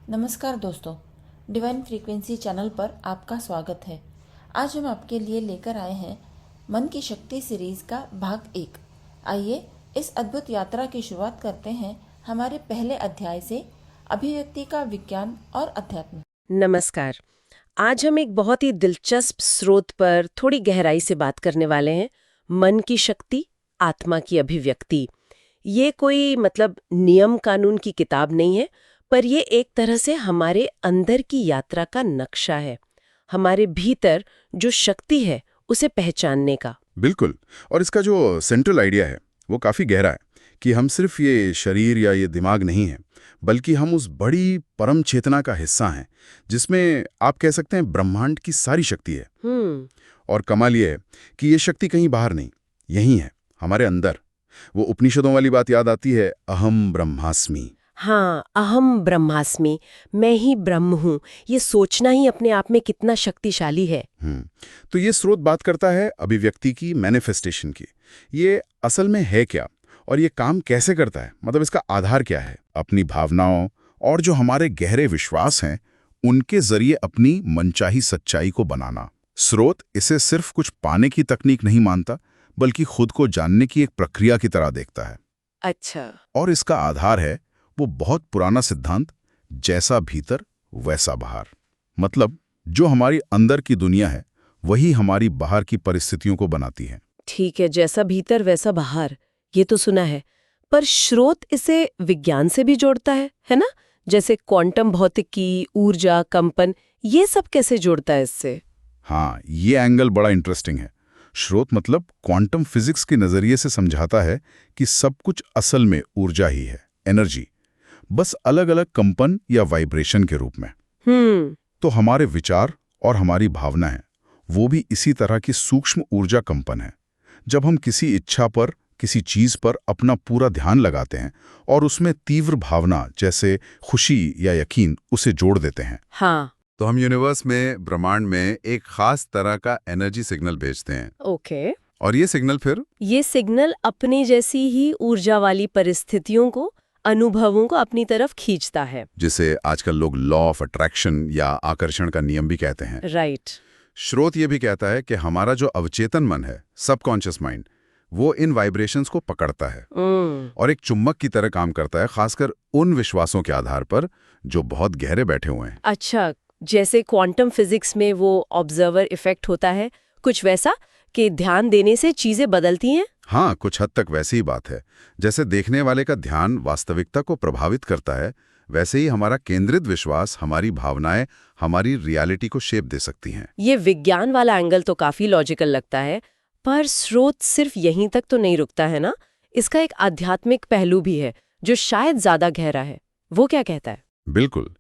नमस्कार दोस्तों, divine frequency channel पर आपका स्वागत है। आज हम आपके लिए लेकर आए हैं मन की शक्ति सीरीज का भाग 1। आइए इस अद्भुत यात्रा की शुरुआत करते हैं हमारे पहले अध्याय से, अभिव्यक्ति का विज्ञान और अध्यात्म। नमस्कार। आज हम एक बहुत ही दिलचस्प स्रोत पर थोड़ी गहराई से बात करने वाले हैं। मन की शक्ति, आत्मा की अभिव्यक्ति। ये कोई नियम कानून की किताब नहीं है, पर ये एक तरह से हमारे अंदर की यात्रा का नक्शा है, हमारे भीतर जो शक्ति है उसे पहचानने का। बिल्कुल। और इसका जो सेंट्रल आइडिया है वो काफ़ी गहरा है कि हम सिर्फ ये शरीर या ये दिमाग नहीं है, बल्कि हम उस बड़ी परम चेतना का हिस्सा हैं जिसमें आप कह सकते हैं ब्रह्मांड की सारी शक्ति है। और कमाल ये है कि ये शक्ति कहीं बाहर नहीं, यहीं है हमारे अंदर। वो उपनिषदों वाली बात याद आती है, अहम ब्रह्मास्मि। हाँ, अहम ब्रह्मास्मि, मैं ही ब्रह्म हूँ। ये सोचना ही अपने आप में कितना शक्तिशाली है। तो ये स्रोत बात करता है अभिव्यक्ति की, मैनिफेस्टेशन की। ये असल में है क्या और ये काम कैसे करता है, मतलब इसका आधार क्या है? अपनी भावनाओं और जो हमारे गहरे विश्वास हैं उनके जरिए अपनी मनचाही सच्चाई को बनाना। स्रोत इसे सिर्फ कुछ पाने की तकनीक नहीं मानता, बल्कि खुद को जानने की एक प्रक्रिया की तरह देखता है। अच्छा। और इसका आधार है वो बहुत पुराना सिद्धांत, जैसा भीतर वैसा बाहर। मतलब जो हमारी अंदर की दुनिया है वही हमारी बाहर की परिस्थितियों को बनाती है। ठीक है, जैसा भीतर वैसा बाहर, ये तो सुना है। पर स्रोत इसे विज्ञान से भी जोड़ता है ना? जैसे क्वांटम भौतिकी, ऊर्जा, कंपन, ये सब कैसे जोड़ता है इससे? हाँ, ये एंगल बड़ा इंटरेस्टिंग है। स्रोत मतलब क्वांटम फिजिक्स के नजरिए से समझाता है कि सब कुछ असल में ऊर्जा ही है, एनर्जी, बस अलग अलग कंपन या वाइब्रेशन के रूप में। तो हमारे विचार और हमारी भावना है वो भी इसी तरह की सूक्ष्म ऊर्जा कंपन है। जब हम किसी इच्छा पर, किसी चीज पर अपना पूरा ध्यान लगाते हैं और उसमें तीव्र भावना जैसे खुशी या यकीन उसे जोड़ देते हैं, हाँ, तो हम यूनिवर्स में, ब्रह्मांड में एक खास तरह का एनर्जी सिग्नल भेजते हैं। ओके। और ये सिग्नल अपनी जैसी ही ऊर्जा वाली परिस्थितियों को, अनुभवों को अपनी तरफ खींचता है, जिसे आजकल लोग लॉ ऑफ अट्रैक्शन या आकर्षण का नियम भी कहते हैं। राइट। स्रोत ये भी कहता है कि हमारा जो अवचेतन मन है, सबकॉन्शियस माइंड, वो इन वाइब्रेशंस को पकड़ता है और एक चुम्बक की तरह काम करता है, खासकर उन विश्वासों के आधार पर जो बहुत गहरे बैठे हुए हैं। अच्छा, जैसे क्वांटम फिजिक्स में वो ऑब्जर्वर इफेक्ट होता है, कुछ वैसा कि ध्यान देने से चीजें बदलती हैं? हाँ, कुछ हद तक वैसी ही बात है। जैसे देखने वाले का ध्यान वास्तविकता को प्रभावित करता है, वैसे ही हमारा केंद्रित विश्वास, हमारी भावनाएं हमारी रियलिटी को शेप दे सकती हैं। ये विज्ञान वाला एंगल तो काफी लॉजिकल लगता है, पर स्रोत सिर्फ यहीं तक तो नहीं रुकता है ना? इसका एक आध्यात्मिक पहलू भी है जो शायद ज्यादा गहरा है। वो क्या कहता है? बिल्कुल।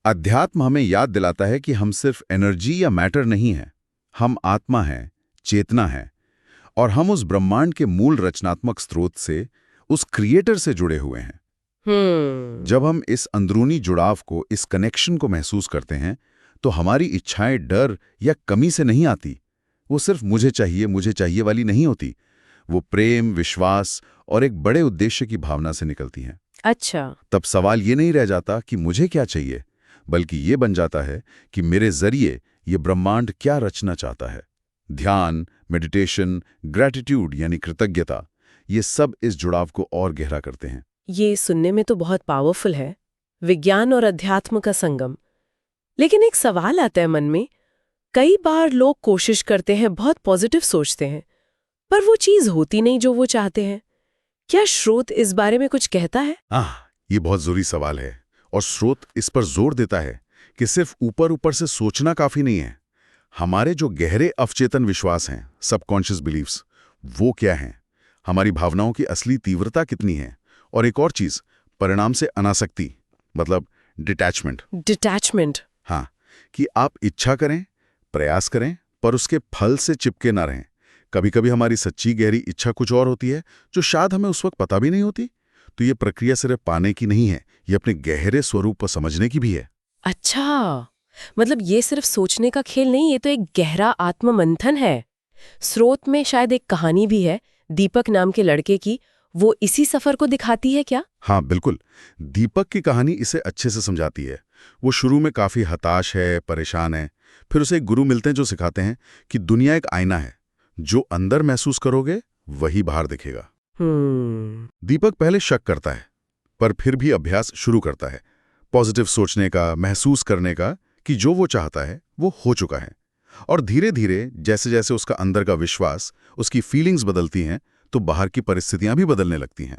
अध्यात्म हमें याद दिलाता है कि हम सिर्फ एनर्जी या मैटर नहीं हैं, हम आत्मा हैं, चेतना है, और हम उस ब्रह्मांड के मूल रचनात्मक स्रोत से, उस क्रिएटर से जुड़े हुए हैं। जब हम इस अंदरूनी जुड़ाव को, इस कनेक्शन को महसूस करते हैं, तो हमारी इच्छाएं डर या कमी से नहीं आती। वो सिर्फ मुझे चाहिए वाली नहीं होती। वो प्रेम, विश्वास और एक बड़े उद्देश्य की भावना से निकलती हैं। अच्छा। तब सवाल ये नहीं रह जाता कि मुझे क्या चाहिए, बल्कि ये बन जाता है कि मेरे जरिए ये ब्रह्मांड क्या रचना चाहता है। ध्यान, मेडिटेशन, ग्रैटिट्यूड यानी कृतज्ञता, ये सब इस जुड़ाव को और गहरा करते हैं। ये सुनने में तो बहुत पावरफुल है, विज्ञान और अध्यात्म का संगम। लेकिन एक सवाल आता है मन में। कई बार लोग कोशिश करते हैं, बहुत पॉजिटिव सोचते हैं, पर वो चीज होती नहीं जो वो चाहते हैं। क्या स्रोत इस बारे में कुछ कहता है? ये बहुत जरूरी सवाल है, और स्रोत इस पर जोर देता है कि सिर्फ ऊपर ऊपर से सोचना काफी नहीं है। हमारे जो गहरे अवचेतन विश्वास हैं, सबकॉन्शियस बिलीव्स, वो क्या हैं? हमारी भावनाओं की असली तीव्रता कितनी है? और एक और चीज, परिणाम से अनासक्ति, मतलब डिटैचमेंट। हाँ, कि आप इच्छा करें, प्रयास करें, पर उसके फल से चिपके ना रहें। कभी कभी हमारी सच्ची गहरी इच्छा कुछ और होती है जो शायद हमें उस वक्त पता भी नहीं होती। तो ये प्रक्रिया सिर्फ पाने की नहीं है, ये अपने गहरे स्वरूप को समझने की भी है। अच्छा, मतलब ये सिर्फ सोचने का खेल नहीं, ये तो एक गहरा आत्म मंथन है। स्रोत में शायद एक कहानी भी है, दीपक नाम के लड़के की। वो इसी सफर को दिखाती है क्या? हाँ बिल्कुल, दीपक की कहानी इसे अच्छे से समझाती है। वो शुरू में काफी हताश है, परेशान है, फिर उसे एक गुरु मिलते हैं जो सिखाते हैं कि दुनिया एक आईना है, जो अंदर महसूस करोगे वही बाहर दिखेगा। दीपक पहले शक करता है, पर फिर भी अभ्यास शुरू करता है, पॉजिटिव सोचने का, महसूस करने का कि जो वो चाहता है वो हो चुका है। और धीरे धीरे जैसे जैसे उसका अंदर का विश्वास, उसकी फीलिंग्स बदलती हैं, तो बाहर की परिस्थितियां भी बदलने लगती हैं।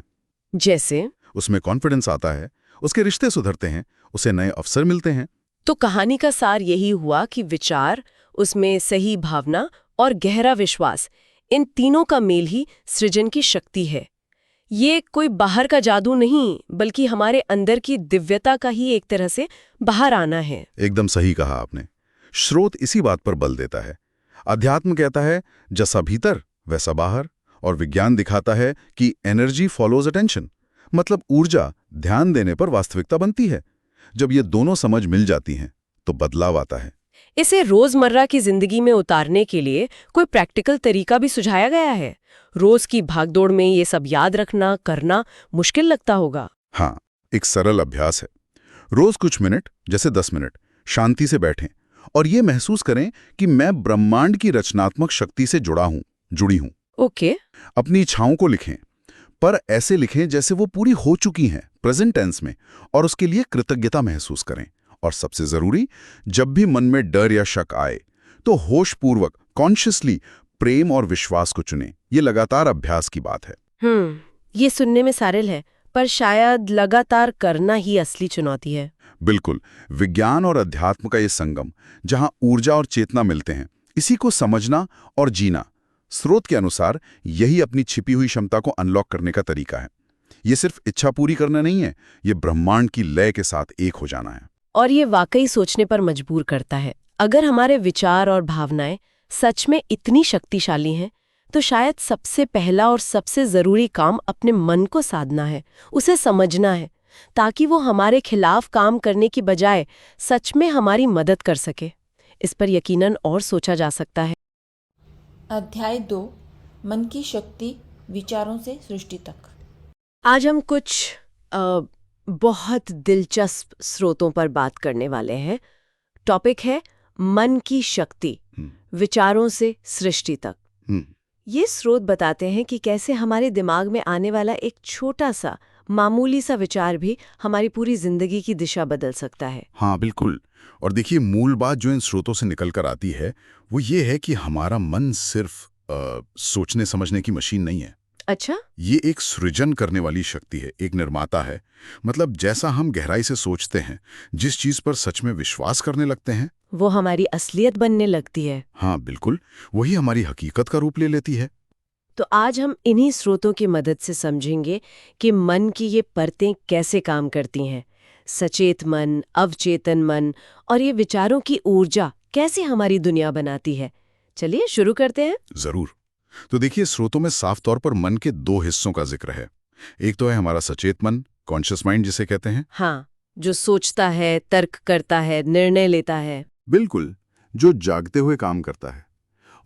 जैसे? उसमें कॉन्फिडेंस आता है, उसके रिश्ते सुधरते हैं, उसे नए अवसर मिलते हैं। तो कहानी का सार यही हुआ कि विचार, उसमें सही भावना और गहरा विश्वास, इन तीनों का मेल ही सृजन की शक्ति है। ये कोई बाहर का जादू नहीं, बल्कि हमारे अंदर की दिव्यता का ही एक तरह से बाहर आना है। एकदम सही कहा आपने। स्रोत इसी बात पर बल देता है। अध्यात्म कहता है जैसा भीतर वैसा बाहर, और विज्ञान दिखाता है कि एनर्जी फॉलोज अटेंशन, मतलब ऊर्जा ध्यान देने पर वास्तविकता बनती है। जब ये दोनों समझ मिल जाती हैं तो बदलाव आता है। इसे रोजमर्रा की जिंदगी में उतारने के लिए कोई प्रैक्टिकल तरीका भी सुझाया गया है? रोज की भागदौड़ में ये सब याद रखना, करना मुश्किल लगता होगा। हाँ, एक सरल अभ्यास है। रोज कुछ मिनट, जैसे 10 मिनट, शांति से बैठें और ये महसूस करें कि मैं ब्रह्मांड की रचनात्मक शक्ति से जुड़ी हूं। ओके। अपनी इच्छाओं को लिखें, पर ऐसे लिखें जैसे वो पूरी हो चुकी हैं, प्रेजेंट टेंस में, और उसके लिए कृतज्ञता महसूस करें। और सबसे जरूरी, जब भी मन में डर या शक आए तो होशपूर्वक, कॉन्शियसली प्रेम और विश्वास को चुनें। ये लगातार अभ्यास की बात है। ये सुनने में सरल है, पर शायद लगातार करना ही असली चुनौती है। बिल्कुल, विज्ञान और अध्यात्म का ये संगम, जहां ऊर्जा और चेतना मिलते हैं, इसी को समझना और जीना, स्रोत के अनुसार यही अपनी छिपी हुई क्षमता को अनलॉक करने का तरीका है। ये सिर्फ इच्छा पूरी करना नहीं है, ये ब्रह्मांड की लय के साथ एक हो जाना है। और ये वाकई सोचने पर मजबूर करता है। अगर हमारे विचार और भावनाएं सच में इतनी शक्तिशाली हैं, तो शायद सबसे पहला और सबसे जरूरी काम अपने मन को साधना है, उसे समझना है, ताकि वो हमारे खिलाफ काम करने की बजाय सच में हमारी मदद कर सके। इस पर यकीनन और सोचा जा सकता है। अध्याय 2, मन की शक्ति, विचारों से सृष्टि तक। आज हम कुछ बहुत दिलचस्प स्रोतों पर बात करने वाले हैं। टॉपिक है मन की शक्ति, विचारों से सृष्टि तक। ये स्रोत बताते हैं कि कैसे हमारे दिमाग में आने वाला एक छोटा सा, मामूली सा विचार भी हमारी पूरी जिंदगी की दिशा बदल सकता है। हाँ बिल्कुल। और देखिए, मूल बात जो इन स्रोतों से निकल कर आती है वो ये है कि हमारा मन सिर्फ सोचने समझने की मशीन नहीं है। अच्छा? ये एक सृजन करने वाली शक्ति है, एक निर्माता है। मतलब जैसा हम गहराई से सोचते हैं, जिस चीज पर सच में विश्वास करने लगते हैं, वो हमारी असलियत बनने लगती है। हाँ बिल्कुल, वही हमारी हकीकत का रूप ले लेती है। तो आज हम इन्हीं स्रोतों की मदद से समझेंगे कि मन की ये परतें कैसे काम करती हैं। सचेत मन, अवचेतन मन और ये विचारों की ऊर्जा कैसे हमारी दुनिया बनाती है। चलिए शुरू करते हैं। जरूर। तो देखिए, स्रोतों में साफ तौर पर मन के 2 हिस्सों का जिक्र है। एक तो है हमारा सचेत मन, कॉन्शियस माइंड जिसे कहते हैं। हाँ, जो सोचता है, तर्क करता है, निर्णय लेता है। बिल्कुल, जो जागते हुए काम करता है।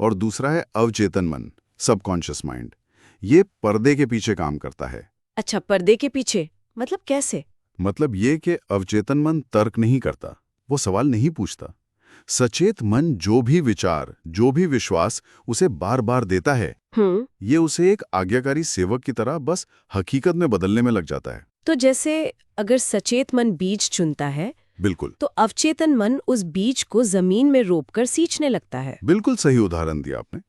और दूसरा है अवचेतन मन, सबकॉन्शियस माइंड। ये पर्दे के पीछे काम करता है। अच्छा, पर्दे के पीछे मतलब कैसे? मतलब ये कि अवचेतन मन तर्क नहीं करता, वो सवाल नहीं पूछता। सचेत मन जो भी विचार, जो भी विश्वास उसे बार बार देता है, ये उसे एक आज्ञाकारी सेवक की तरह बस हकीकत में बदलने में लग जाता है। तो जैसे अगर सचेत मन बीज चुनता है, बिल्कुल, तो अवचेतन मन उस बीज को जमीन में रोपकर सींचने लगता है। बिल्कुल सही उदाहरण दिया आपने।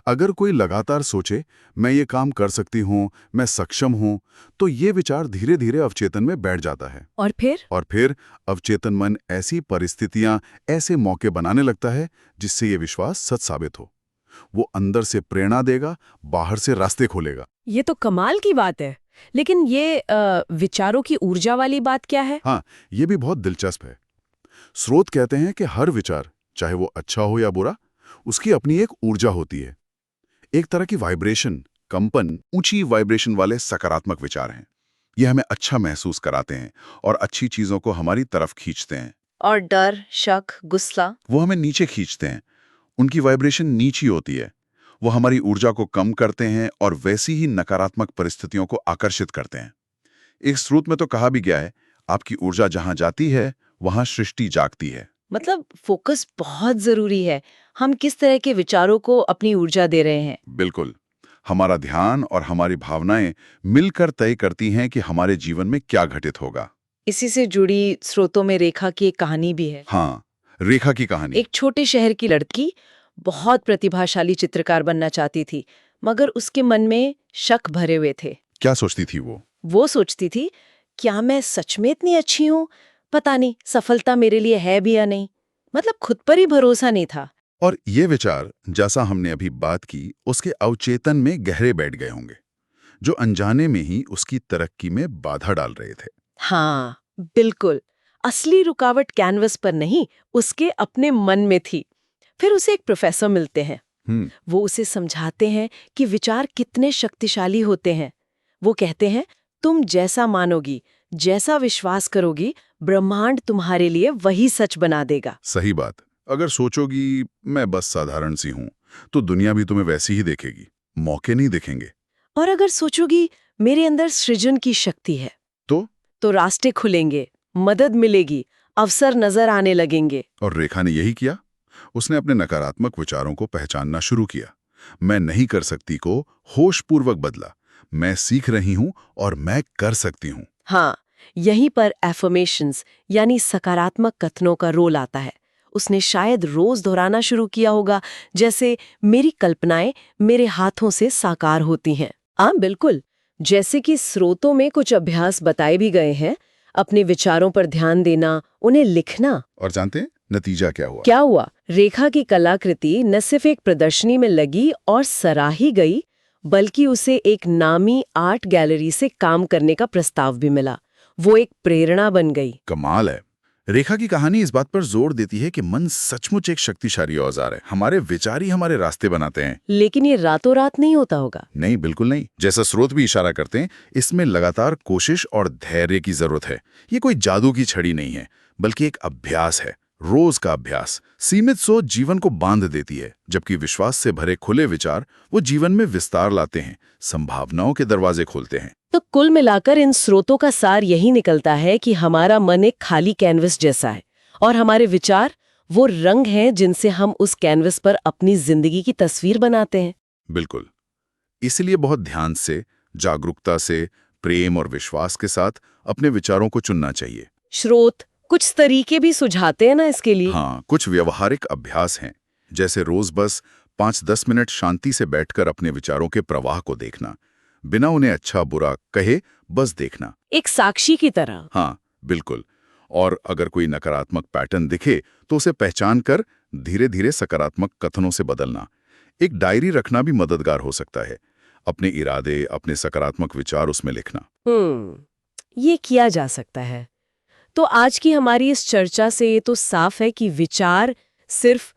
अगर कोई लगातार सोचे मैं ये काम कर सकती हूँ, मैं सक्षम हूँ, तो ये विचार धीरे धीरे अवचेतन में बैठ जाता है। और फिर अवचेतन मन ऐसी परिस्थितियां, ऐसे मौके बनाने लगता है जिससे ये विश्वास सच साबित हो। वो अंदर से प्रेरणा देगा, बाहर से रास्ते खोलेगा। ये तो कमाल की बात है। लेकिन ये विचारों की ऊर्जा वाली बात क्या है? हाँ, ये भी बहुत दिलचस्प है। स्रोत कहते हैं कि हर विचार, चाहे वो अच्छा हो या बुरा, उसकी अपनी एक ऊर्जा होती है। एक तरह की वाइब्रेशन, कंपन, ऊंची वाइब्रेशन वाले सकारात्मक विचार हैं। ये हमें अच्छा महसूस कराते हैं और अच्छी चीजों को हमारी तरफ खींचते हैं। और डर, शक, गुस्सा, वो हमें नीचे खींचते हैं। उनकी वाइब्रेशन नीची होती है। वो हमारी ऊर्जा को कम करते हैं और वैसी ही नकारात्मक परिस्थितियों को आकर्षित करते हैं। एक स्रोत में तो कहा भी गया है, आपकी ऊर्जा जहां जाती है वहां सृष्टि जागती है। मतलब फोकस बहुत जरूरी है। हम किस तरह के विचारों को अपनी ऊर्जा दे रहे हैं। बिल्कुल। हमारा ध्यान और हमारी भावनाएं मिलकर तय करती हैं कि हमारे जीवन में क्या घटित होगा। इसी से जुड़ी स्रोतों में रेखा की एक कहानी भी है। हाँ, रेखा की कहानी। एक छोटे शहर की लड़की बहुत प्रतिभाशाली चित्रकार बनना चाहती थी, मगर उसके मन में शक भरे हुए थे। क्या सोचती थी वो? वो सोचती थी, क्या मैं सच में इतनी अच्छी हूँ? पता नहीं सफलता मेरे लिए है भी या नहीं। मतलब खुद पर ही भरोसा नहीं था। और ये विचार, जैसा हमने अभी बात की, उसके अवचेतन में गहरे बैठ गए होंगे, जो अनजाने में ही उसकी तरक्की में बाधा डाल रहे थे। हाँ, बिल्कुल। असली रुकावट कैनवस पर नहीं, उसके अपने मन में थी। फिर उसे एक प्रोफेसर मिलते हैं। वो उसे समझाते हैं कि विचार कितने शक्तिशाली होते हैं। वो कहते हैं, तुम जैसा मानोगी, जैसा विश्वास करोगी, ब्रह्मांड तुम्हारे लिए वही सच बना देगा। सही बात। अगर सोचोगी मैं बस साधारण सी हूं, तो दुनिया भी तुम्हें वैसी ही देखेगी, मौके नहीं दिखेंगे। और अगर सोचोगी मेरे अंदर सृजन की शक्ति है, तो रास्ते खुलेंगे, मदद मिलेगी, अवसर नजर आने लगेंगे। और रेखा ने यही किया। उसने अपने नकारात्मक विचारों को पहचानना शुरू किया। मैं नहीं कर सकती को होशपूर्वक बदला। मैं सीख रही हूं और मैं कर सकती हूं। हाँ, यहीं पर एफर्मेशंस यानी सकारात्मक कथनों का रोल आता है। उसने शायद रोज दोहराना शुरू किया होगा, जैसे मेरी कल्पनाएं मेरे हाथों से साकार होती हैं। हाँ, बिल्कुल। जैसे कि स्रोतों में कुछ अभ्यास बताए भी गए हैं। अपने विचारों पर ध्यान देना, उन्हें लिखना। और जानते हैं नतीजा क्या हुआ? क्या हुआ? रेखा की कलाकृति न सिर्फ एक प्रदर्शनी में लगी और सराही गई, बल्कि उसे एक नामी आर्ट गैलरी से काम करने का प्रस्ताव भी मिला। वो एक प्रेरणा बन गई। कमाल है। रेखा की कहानी इस बात पर जोर देती है कि मन सचमुच एक शक्तिशाली औजार है। हमारे विचार ही हमारे रास्ते बनाते हैं। लेकिन ये रातों रात नहीं होता होगा। नहीं, बिल्कुल नहीं। जैसा स्रोत भी इशारा करते हैं, इसमें लगातार कोशिश और धैर्य की जरूरत है। ये कोई जादू की छड़ी नहीं है, बल्कि एक अभ्यास है, रोज का अभ्यास। सीमित सोच जीवन को बांध देती है, जबकि विश्वास से भरे खुले विचार वो जीवन में विस्तार लाते हैं, संभावनाओं के दरवाजे खोलते हैं। तो कुल मिलाकर इन स्रोतों का सार यही निकलता है कि हमारा मन एक खाली कैनवस जैसा है और हमारे विचार वो रंग हैं जिनसे हम उस कैनवस पर अपनी जिंदगी की तस्वीर बनाते हैं। बिल्कुल। इसलिए बहुत ध्यान से, जागरूकता से, प्रेम और विश्वास के साथ अपने विचारों को चुनना चाहिए। स्रोत कुछ तरीके भी सुझाते हैं ना इसके लिए। हाँ, कुछ व्यवहारिक अभ्यास हैं, जैसे रोज बस 5-10 मिनट शांति से बैठकर अपने विचारों के प्रवाह को देखना, बिना उन्हें अच्छा बुरा कहे, बस देखना, एक साक्षी की तरह। हाँ बिल्कुल। और अगर कोई नकारात्मक पैटर्न दिखे तो उसे पहचान कर धीरे धीरे सकारात्मक कथनों से बदलना। एक डायरी रखना भी मददगार हो सकता है। अपने इरादे, अपने सकारात्मक विचार उसमें लिखना। ये किया जा सकता है। तो आज की हमारी इस चर्चा से ये तो साफ है कि विचार सिर्फ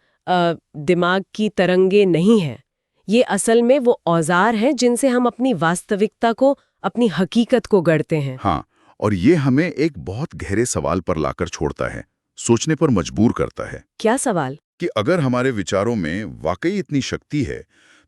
दिमाग की तरंगे नहीं हैं। ये असल में वो औजार हैं जिनसे हम अपनी वास्तविकता को, अपनी हकीकत को गढ़ते हैं। हाँ, और ये हमें एक बहुत गहरे सवाल पर लाकर छोड़ता है, सोचने पर मजबूर करता है। क्या सवाल? कि अगर हमारे विचारों में वाकई इतनी शक्ति है,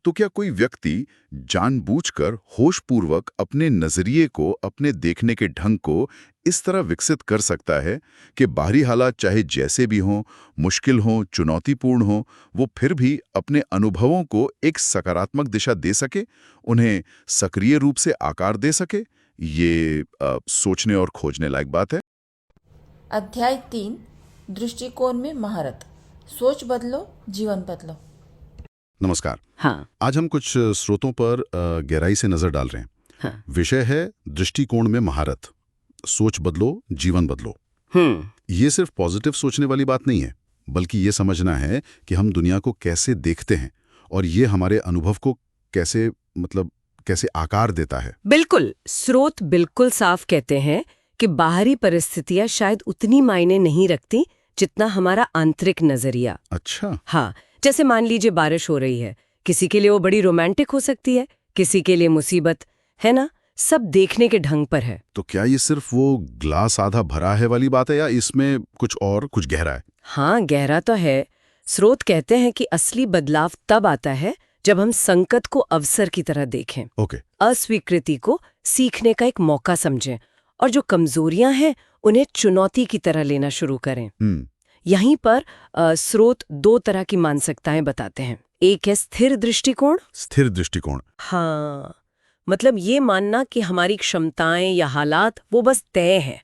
तो क्या कोई व्यक्ति जानबूझकर होशपूर्वक अपने नजरिए को, अपने देखने के ढंग को इस तरह विकसित कर सकता है कि बाहरी हालात चाहे जैसे भी हों, मुश्किल हों, चुनौतीपूर्ण हों, वो फिर भी अपने अनुभवों को एक सकारात्मक दिशा दे सके, उन्हें सक्रिय रूप से आकार दे सके? ये सोचने और खोजने लायक बात है। अध्याय 3 दृष्टिकोण में महारत। सोच बदलो, जीवन बदलो। नमस्कार। हाँ। आज हम कुछ स्रोतों पर गहराई से नजर डाल रहे हैं। हाँ। विषय है दृष्टिकोण में महारत। सोच बदलो, जीवन बदलो। ये सिर्फ पॉजिटिव सोचने वाली बात नहीं है, बल्कि ये समझना है कि हम दुनिया को कैसे देखते हैं और ये हमारे अनुभव को कैसे आकार देता है। बिल्कुल। स्रोत बिल्कुल साफ कहते हैं कि बाहरी परिस्थितियां शायद उतनी मायने नहीं रखती जितना हमारा आंतरिक नजरिया। अच्छा। हाँ, जैसे मान लीजिए बारिश हो रही है, किसी के लिए वो बड़ी रोमांटिक हो सकती है, किसी के लिए मुसीबत है ना। सब देखने के ढंग पर है। तो क्या ये सिर्फ वो ग्लास आधा भरा है वाली बात है, या इसमें कुछ गहरा है? हाँ, गहरा तो है। स्रोत कहते हैं कि असली बदलाव तब आता है जब हम संकट को अवसर की तरह देखें, ओके। अस्वीकृति को सीखने का एक मौका समझें और जो कमजोरियां हैं उन्हें चुनौती की तरह लेना शुरू करें। यहीं पर स्रोत दो तरह की मानसिकताएं बताते हैं। एक है स्थिर दृष्टिकोण। स्थिर दृष्टिकोण। हाँ, मतलब ये मानना कि हमारी क्षमताएं या हालात वो बस तय हैं,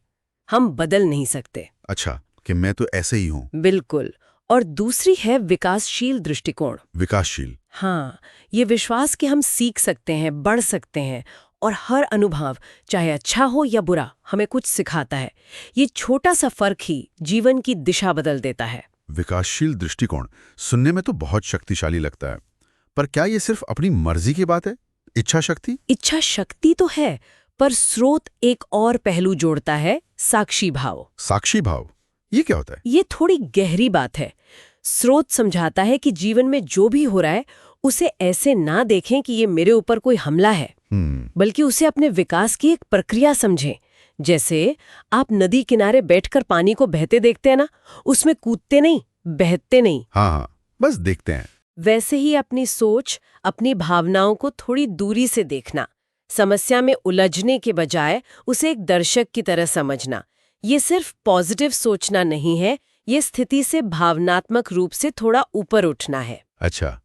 हम बदल नहीं सकते। अच्छा, कि मैं तो ऐसे ही हूँ। बिल्कुल। और दूसरी है विकासशील दृष्टिकोण। विकासशील। हाँ, ये विश्वास कि हम सीख सकते हैं, बढ़ सकते हैं और हर अनुभव, चाहे अच्छा हो या बुरा, हमें कुछ सिखाता है। ये छोटा सा फर्क ही जीवन की दिशा बदल देता है। विकासशील दृष्टिकोण सुनने में तो बहुत शक्तिशाली लगता है, पर क्या ये सिर्फ अपनी मर्जी की बात है? इच्छा शक्ति? इच्छा शक्ति तो है, पर स्रोत एक और पहलू जोड़ता है, साक्षी भाव। साक्षी भाव, ये क्या होता है? ये थोड़ी गहरी बात है। स्रोत समझाता है कि जीवन में जो भी हो रहा है उसे ऐसे ना देखें कि ये मेरे ऊपर कोई हमला है, बल्कि उसे अपने विकास की एक प्रक्रिया समझें। जैसे आप नदी किनारे बैठकर पानी को बहते देखते हैं ना, उसमें कूदते नहीं, बहते नहीं। हाँ, बस देखते हैं। वैसे ही अपनी सोच, अपनी भावनाओं को थोड़ी दूरी से देखना, समस्या में उलझने के बजाय उसे एक दर्शक की तरह समझना। ये सिर्फ पॉजिटिव सोचना नहीं है, ये स्थिति से भावनात्मक रूप से थोड़ा ऊपर उठना है। अच्छा,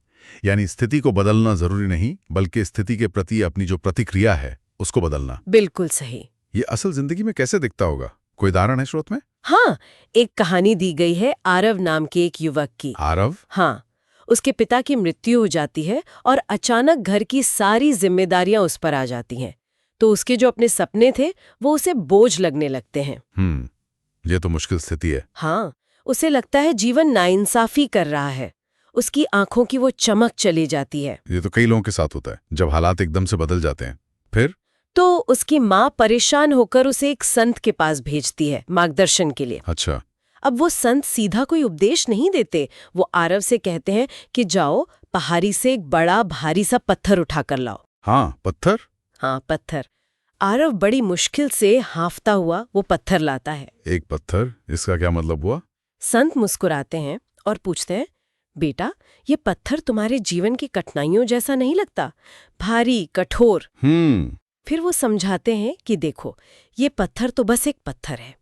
यानी स्थिति को बदलना जरूरी नहीं, बल्कि स्थिति के प्रति अपनी जो प्रतिक्रिया है उसको बदलना। बिल्कुल सही। ये असल जिंदगी में कैसे दिखता होगा? कोई उदाहरण है स्रोत में? हाँ, एक कहानी दी गई है आरव नाम के एक युवक की। आरव? हाँ, उसके पिता की मृत्यु हो जाती है और अचानक घर की सारी जिम्मेदारियां उस पर आ जाती हैं। तो उसके जो अपने सपने थे वो उसे बोझ लगने लगते हैं। ये तो मुश्किल स्थिति है। हाँ, उसे लगता है जीवन नाइंसाफी कर रहा है। उसकी आंखों की वो चमक चली जाती है। ये तो कई लोगों के साथ होता है, जब हालात एकदम से बदल जाते हैं। फिर तो उसकी माँ परेशान होकर उसे एक संत के पास भेजती है मार्गदर्शन के लिए। अच्छा। अब वो संत सीधा कोई उपदेश नहीं देते, वो आरव से कहते हैं कि जाओ पहाड़ी से एक बड़ा भारी सा पत्थर उठा कर लाओ। हाँ, पत्थर? हाँ, पत्थर। आरव बड़ी मुश्किल से हांफता हुआ वो पत्थर लाता है। एक पत्थर, इसका क्या मतलब हुआ? संत मुस्कुराते हैं और पूछते हैं, बेटा, ये पत्थर तुम्हारे जीवन की कठिनाइयों जैसा नहीं लगता? भारी, कठोर। फिर वो समझाते हैं कि देखो, ये पत्थर तो बस एक पत्थर है।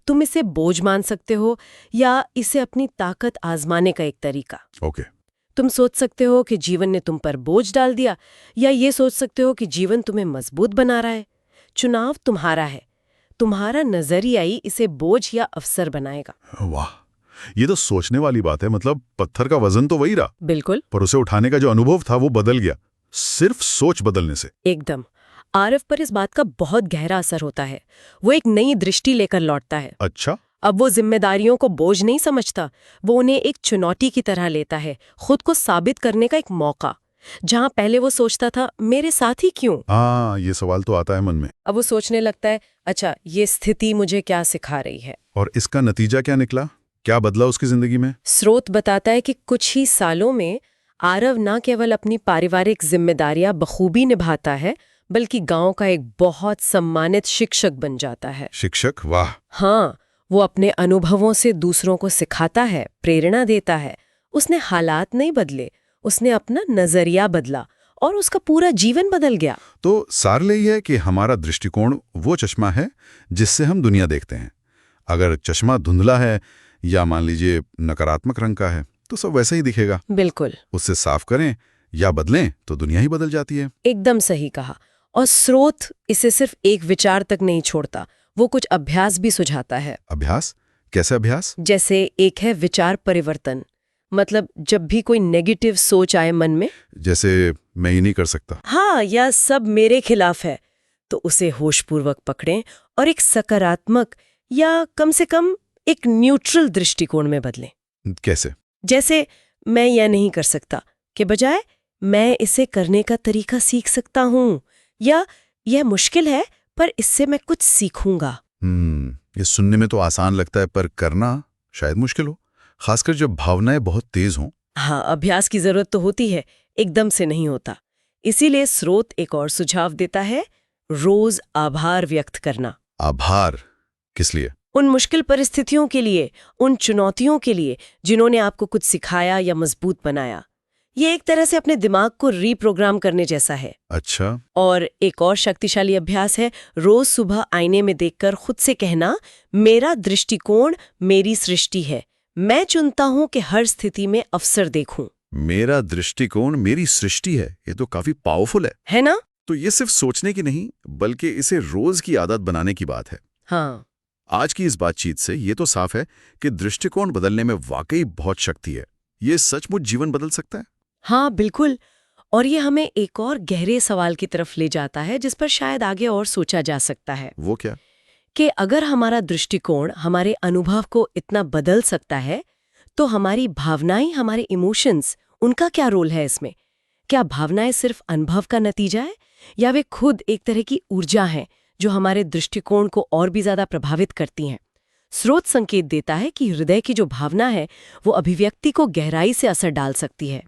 तुम इसे बोझ मान सकते हो या इसे अपनी ताकत आजमाने का एक तरीका। ओके। तुम सोच सकते हो कि जीवन ने तुम पर बोझ डाल दिया, या ये सोच सकते हो कि जीवन तुम्हें मजबूत बना रहा है। चुनाव तुम्हारा है। तुम्हारा नजरिया ही इसे बोझ या अवसर बनाएगा। वाह, ये तो सोचने वाली बात है। मतलब पत्थर का वजन तो वही रहा, बिल्कुल, पर उसे उठाने का जो अनुभव था वो बदल गया, सिर्फ सोच बदलने से। एकदम। आरव पर इस बात का बहुत गहरा असर होता है। वो एक नई दृष्टि लेकर लौटता है। अच्छा। अब वो जिम्मेदारियों को बोझ नहीं समझता, वो उन्हें एक चुनौती की तरह लेता है, खुद को साबित करने का एक मौका। जहां पहले वो सोचता था मेरे साथ ही क्यों, ये सवाल तो आता है मन में। अब वो सोचने लगता है, अच्छा, ये स्थिति मुझे क्या सिखा रही है। और इसका नतीजा क्या निकला? क्या बदला उसकी जिंदगी में? स्रोत बताता है कि कुछ ही सालों में आरव न केवल अपनी पारिवारिक जिम्मेदारियां बखूबी निभाता है, बल्कि गांव का एक बहुत सम्मानित शिक्षक बन जाता है। शिक्षक? वाह। हाँ, वो अपने अनुभवों से दूसरों को सिखाता है, प्रेरणा देता है। उसने हालात नहीं बदले, उसने अपना नजरिया बदला और उसका पूरा जीवन बदल गया। तो सार यही है कि हमारा दृष्टिकोण वो चश्मा है जिससे हम दुनिया देखते हैं। अगर चश्मा धुंधला है या मान लीजिए नकारात्मक रंग का है तो सब वैसा ही दिखेगा। बिल्कुल। उससे साफ करें या बदलें तो दुनिया ही बदल जाती है। एकदम सही कहा। और स्रोत इसे सिर्फ एक विचार तक नहीं छोड़ता, वो कुछ अभ्यास भी सुझाता है। अभ्यास? कैसे अभ्यास? जैसे एक है विचार परिवर्तन, मतलब जब भी कोई नेगेटिव सोच आए मन में, जैसे मैं ये नहीं कर सकता, हाँ, या सब मेरे खिलाफ है, तो उसे होशपूर्वक पकड़ें और एक सकारात्मक या कम से कम एक न्यूट्रल दृष्टिकोण में बदलें। कैसे? जैसे मैं यह नहीं कर सकता के बजाय मैं इसे करने का तरीका सीख सकता हूँ, या यह मुश्किल है पर इससे मैं कुछ सीखूंगा। ये सुनने में तो आसान लगता है, पर करना शायद मुश्किल हो, खासकर जब भावनाएं बहुत तेज हों। हाँ, अभ्यास की जरूरत तो होती है, एकदम से नहीं होता। इसीलिए स्रोत एक और सुझाव देता है, रोज आभार व्यक्त करना। आभार? किस लिए? उन मुश्किल परिस्थितियों के लिए, उन चुनौतियों के लिए जिन्होंने आपको कुछ सिखाया या मजबूत बनाया। ये एक तरह से अपने दिमाग को रीप्रोग्राम करने जैसा है। अच्छा। और एक और शक्तिशाली अभ्यास है रोज सुबह आईने में देखकर खुद से कहना, मेरा दृष्टिकोण मेरी सृष्टि है, मैं चुनता हूं कि हर स्थिति में अवसर देखूं। मेरा दृष्टिकोण मेरी सृष्टि है, ये तो काफी पावरफुल है ना? तो ये सिर्फ सोचने की नहीं, बल्कि इसे रोज की आदत बनाने की बात है। हाँ, आज की इस बातचीत से ये तो साफ है कि दृष्टिकोण बदलने में वाकई बहुत शक्ति है। ये सचमुच जीवन बदल सकता है। हाँ बिल्कुल। और ये हमें एक और गहरे सवाल की तरफ ले जाता है जिस पर शायद आगे और सोचा जा सकता है वो क्या? कि अगर हमारा दृष्टिकोण हमारे अनुभव को इतना बदल सकता है तो हमारी भावनाएं, हमारे इमोशंस, उनका क्या रोल है इसमें? क्या भावनाएं सिर्फ अनुभव का नतीजा है या वे खुद एक तरह की ऊर्जा हैं जो हमारे दृष्टिकोण को और भी ज्यादा प्रभावित करती हैं? स्रोत संकेत देता है कि हृदय की जो भावना है वो अभिव्यक्ति को गहराई से असर डाल सकती है।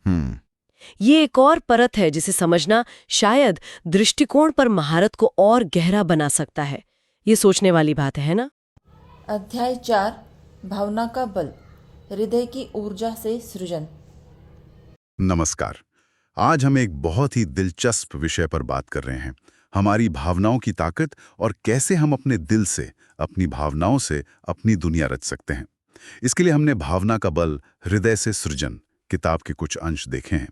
ये एक और परत है जिसे समझना शायद दृष्टिकोण पर महारत को और गहरा बना सकता है। ये सोचने वाली बात है ना? अध्याय 4 भावना का बल, हृदय की ऊर्जा से सृजन। नमस्कार। आज हम एक बहुत ही दिलचस्प विषय पर बात कर रहे हैं, हमारी भावनाओं की ताकत और कैसे हम अपने दिल से, अपनी भावनाओं से अपनी दुनिया रच सकते हैं। इसके लिए हमने भावना का बल, हृदय से सृजन किताब के कुछ अंश देखे हैं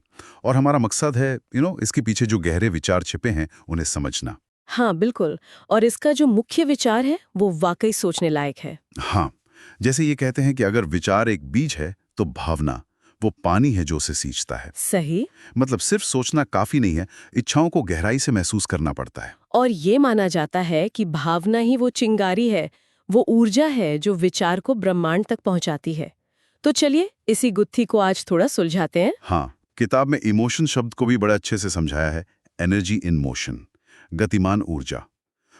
और हमारा मकसद है इसके पीछे जो गहरे विचार छिपे हैं उन्हें समझना। हाँ बिल्कुल। और इसका जो मुख्य विचार है वो वाकई सोचने लायक है। हाँ, जैसे ये कहते हैं कि अगर विचार एक बीज है तो भावना वो पानी है जो उसे सींचता है। सही। मतलब सिर्फ सोचना काफी नहीं है, इच्छाओं को गहराई से महसूस करना पड़ता है। और ये माना जाता है कि भावना ही वो चिंगारी है, वो ऊर्जा है जो विचार को ब्रह्मांड तक पहुंचाती है। तो चलिए इसी गुत्थी को आज थोड़ा सुलझाते हैं। हाँ, किताब में इमोशन शब्द को भी बड़ा अच्छे से समझाया है। एनर्जी इन मोशन, गतिमान ऊर्जा।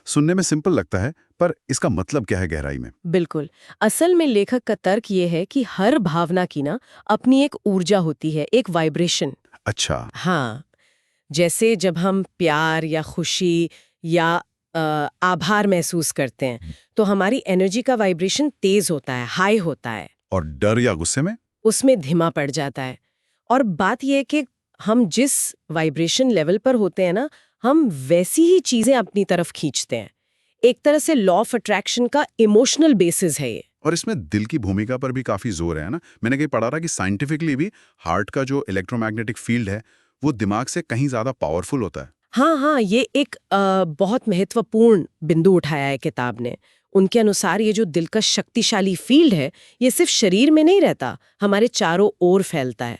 सुनने में सिंपल लगता है, पर इसका मतलब क्या है गहराई में? बिल्कुल। असल में लेखक का तर्क ये है कि हर भावना की ना अपनी एक ऊर्जा होती है, एक वाइब्रेशन। अच्छा। हाँ, जैसे जब हम प्यार या खुशी या आभार महसूस करते हैं तो हमारी एनर्जी का वाइब्रेशन तेज होता है, हाई होता है। और डर या गुस्से में उसमें धीमा पड़ जाता है। और बात यह है कि हम जिस वाइब्रेशन लेवल पर होते हैं ना, हम वैसी ही चीजें अपनी तरफ खींचते हैं। एक तरह से लॉ ऑफ अट्रैक्शन का इमोशनल बेसिस है ये। और इसमें दिल की भूमिका पर भी काफी जोर है ना। मैंने कहीं पढ़ा था कि साइंटिफिकली भी हार्ट का जो इलेक्ट्रोमैग्नेटिक फील्ड है वो दिमाग से कहीं ज्यादा पावरफुल होता है। हाँ, ये एक बहुत महत्वपूर्ण बिंदु उठाया है किताब ने। उनके अनुसार ये जो दिल का शक्तिशाली फील्ड है ये सिर्फ शरीर में नहीं रहता, हमारे चारों ओर फैलता है।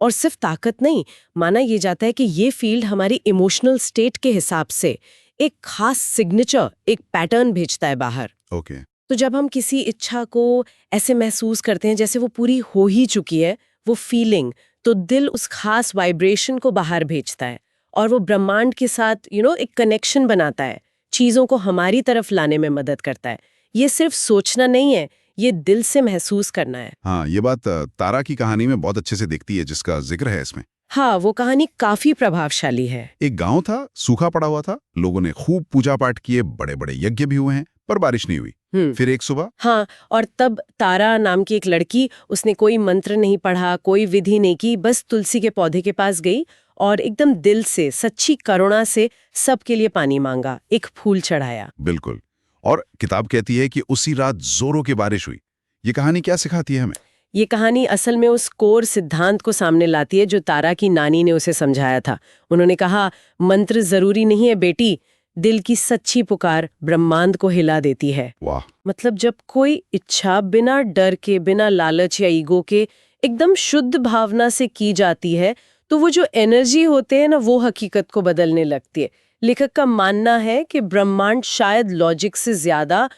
और सिर्फ ताकत नहीं, माना ये जाता है कि ये फील्ड हमारी इमोशनल स्टेट के हिसाब से एक खास सिग्नेचर, एक पैटर्न भेजता है बाहर। ओके। तो जब हम किसी इच्छा को ऐसे महसूस करते हैं जैसे वो पूरी हो ही चुकी है, वो फीलिंग, तो दिल उस खास वाइब्रेशन को बाहर भेजता है और वो ब्रह्मांड के साथ एक कनेक्शन बनाता है, चीजों को हमारी तरफ लाने में मदद करता है। ये सिर्फ सोचना नहीं है, ये दिल से महसूस करना है। हाँ, ये बात तारा की कहानी में बहुत अच्छे से दिखती है जिसका जिक्र है इसमें। हाँ, वो कहानी काफी प्रभावशाली है। एक गांव था, सूखा पड़ा हुआ था, लोगों ने खूब पूजा पाठ किए, बड़े बड़े यज्ञ भी हुए हैं, पर बारिश नहीं हुई। फिर एक सुबह, हाँ, और तब तारा नाम की एक लड़की, उसने कोई मंत्र नहीं पढ़ा, कोई विधि नहीं की, बस तुलसी के पौधे के पास गई और एकदम दिल से, सच्ची करुणा से सबके लिए पानी मांगा, एक फूल चढ़ाया। बिल्कुल। और किताब कहती है कि उसी रात जोरों की बारिश हुई। ये कहानी क्या सिखाती है हमें? ये कहानी असल में उस कोर सिद्धांत को सामने लाती है जो तारा की नानी ने उसे समझाया था। उन्होंने कहा, मंत्र जरूरी नहीं है बेटी, दिल की सच्ची पुकार ब्रह्मांड को हिला देती है। वाह। मतलब जब कोई इच्छा बिना डर के, बिना लालच या ईगो के, एकदम शुद्ध भावना से की जाती है तो वो जो एनर्जी होते हैं ना, वो हकीकत को बदलने लगती है। लेखक का मानना है कि ब्रह्मांड शायद लॉजिक से ज्यादा